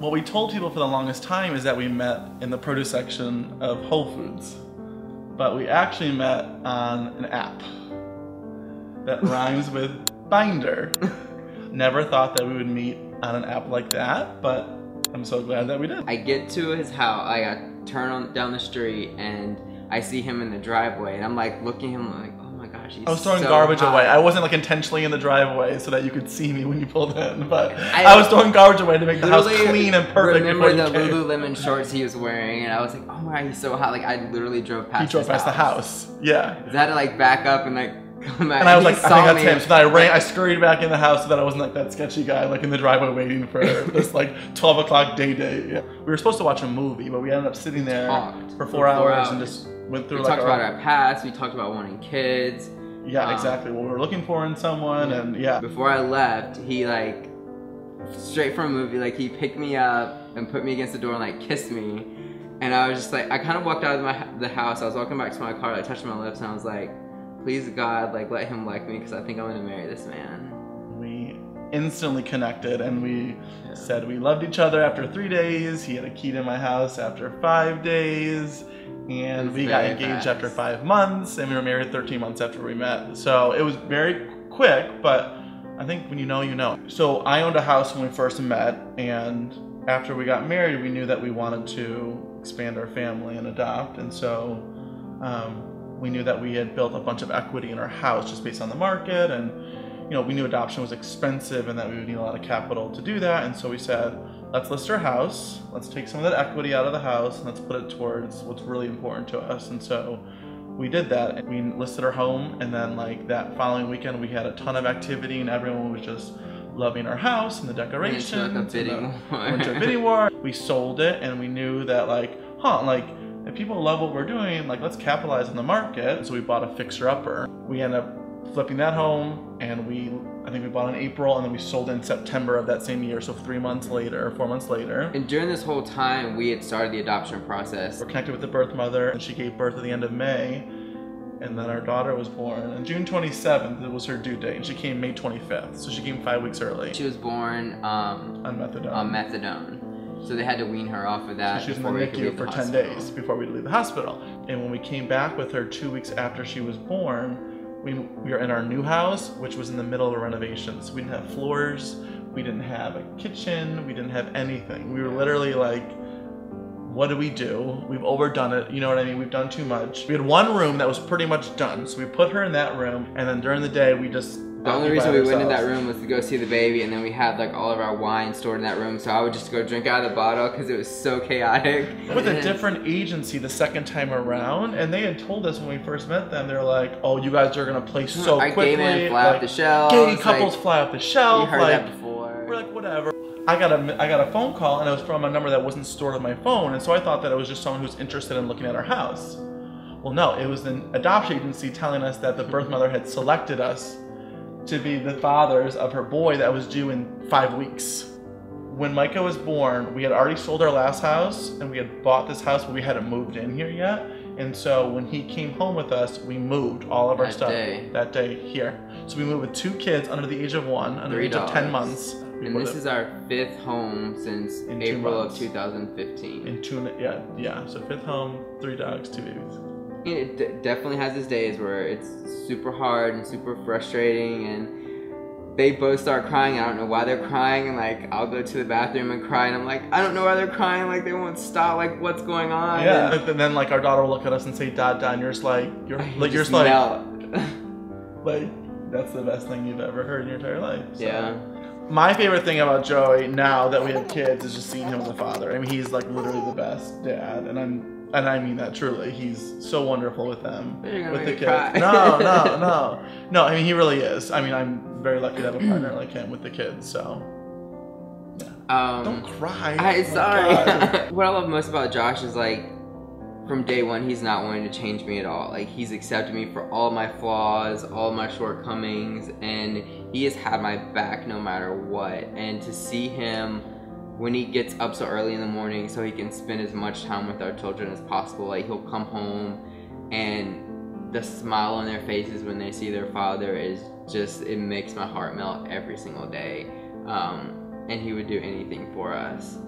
What we told people for the longest time is that we met in the produce section of Whole Foods. But we actually met on an app that rhymes with binder. Never thought that we would meet on an app like that, but I'm so glad that we did. I get to his house, I turn down the street, and I see him in the driveway, and I'm like looking at him like, oh my gosh, he's I was throwing so garbage hot. away. I wasn't like intentionally in the driveway so that you could see me when you pulled in, but I was throwing garbage away to make the house clean and perfect. Remember the Lululemon shorts he was wearing, and I was like, oh my god, he's so hot. Like I literally drove past. He drove past the house. Yeah. I had to like back up and like come back. And I was like, I think that's him. So then I scurried back in the house so that I wasn't like that sketchy guy like in the driveway waiting for this like 12 o'clock date. Yeah. We were supposed to watch a movie, but we ended up sitting there for 4 hours and just went through. We talked about our past. We talked about wanting kids. Yeah, exactly. What we were looking for in someone, and yeah. Before I left, he like straight from a movie, like he picked me up and put me against the door and like kissed me, and I was just like, I kind of walked out of the house. I was walking back to my car, like touched my lips, and I was like, please God, like let him like me because I think I'm gonna marry this man. We instantly connected, and we said we loved each other after 3 days. He had a key to my house after 5 days. And we got engaged after 5 months, and we were married 13 months after we met. So it was very quick, but I think when you know, you know. So I owned a house when we first met, and after we got married, we knew that we wanted to expand our family and adopt. And so we knew that we had built a bunch of equity in our house just based on the market, and we knew adoption was expensive and that we would need a lot of capital to do that. And so we said, let's list our house, let's take some of that equity out of the house, and let's put it towards what's really important to us. And so we did that, and we listed our home, and then like that following weekend we had a ton of activity, and everyone was just loving our house and the decorations. Went into a bidding war. We sold it, and we knew that like if people love what we're doing, like let's capitalize on the market. So we bought a fixer-upper. We ended up flipping that home, and I think we bought in April, and then we sold in September of that same year, so 4 months later. And during this whole time, we had started the adoption process. We're connected with the birth mother, and she gave birth at the end of May, and then our daughter was born. And June 27th, it was her due date, and she came May 25th, so she came 5 weeks early. She was born on methadone. So they had to wean her off of that. So she was in the NICU for 10 days before we leave the hospital. And when we came back with her 2 weeks after she was born, we were in our new house, which was in the middle of renovations. We didn't have floors, we didn't have a kitchen, we didn't have anything. We were literally like, what do we do? We've overdone it, you know what I mean? We've done too much. We had one room that was pretty much done, so we put her in that room, and then during the day we just The only reason we went in that room was to go see the baby, and then we had like all of our wine stored in that room, so I would just go drink out of the bottle because it was so chaotic. With a different agency the second time around, and they had told us when we first met them, they're like, oh, you guys are gonna play so quickly. Gay men fly off the shelf. Gay couples fly off the shelf. You heard that before. We're like, whatever. I got a phone call, and it was from a number that wasn't stored on my phone, and so I thought that it was just someone who's interested in looking at our house. Well, no, it was an adoption agency telling us that the birth mother had selected us to be the fathers of her boy that was due in 5 weeks. When Micah was born, we had already sold our last house, and we had bought this house, but we hadn't moved in here yet. And so when he came home with us, we moved all of our stuff that day here. So we moved with 2 kids under the age of 1, under the age of 10 months. And this is our 5th home since April of 2015. So 5th home, 3 dogs, 2 babies. It definitely has its days where it's super hard and super frustrating, and they both start crying. I don't know why they're crying, and like I'll go to the bathroom and cry, and I'm like, I don't know why they're crying, like they won't stop, like what's going on? Yeah, and then like our daughter will look at us and say, Dad, Dad, and you're just like, like that's the best thing you've ever heard in your entire life. So. Yeah. My favorite thing about Joey now that we have kids is just seeing him as a father. I mean, he's like literally the best dad, and I mean that truly. He's so wonderful with them, with the kids. Cry. No. I mean, he really is. I mean, I'm very lucky to have a partner like him with the kids. So, yeah. Don't cry. Sorry. What I love most about Josh is like, from day one, he's not wanting to change me at all. Like, he's accepted me for all my flaws, all my shortcomings, and he has had my back no matter what. And to see him when he gets up so early in the morning so he can spend as much time with our children as possible, like he'll come home and the smile on their faces when they see their father is just, it makes my heart melt every single day. And he would do anything for us.